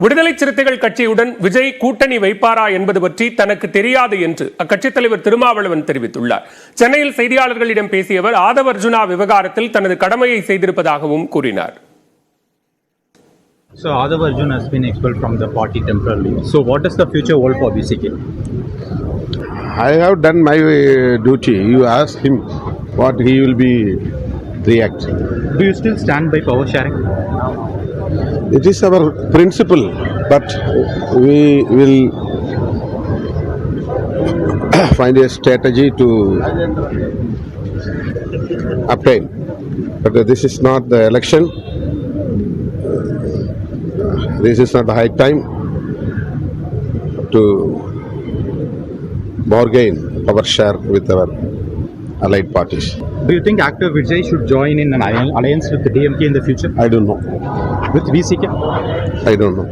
விடுதலை சிறுத்தைகள் கட்சியுடன் விஜய் கூட்டணி வைப்பாரா என்பது பற்றி தனக்கு தெரியாது என்று அக்கட்சித் தலைவர் திருமாவளவன் தெரிவித்துள்ளார். சென்னையில் செய்தியாளர்களிடம் பேசிய அவர் ஆதவ் அர்ஜுனா விவகாரத்தில் தனது கடமையை செய்திருப்பதாகவும் கூறினார். So Adav Arjuna has been expelled from the party temporarily. So what does the future hold for BCK? I have done my duty. You ask him what he will be reacting. Do you still stand by power sharing? It is our principle, but we will find a strategy to obtain. But this is not the election. This is not the high time to bargain power share with our allied parties. Do you think actor Vijay should join in an alliance with the DMK in the future? I don't know. With BCK? I don't know.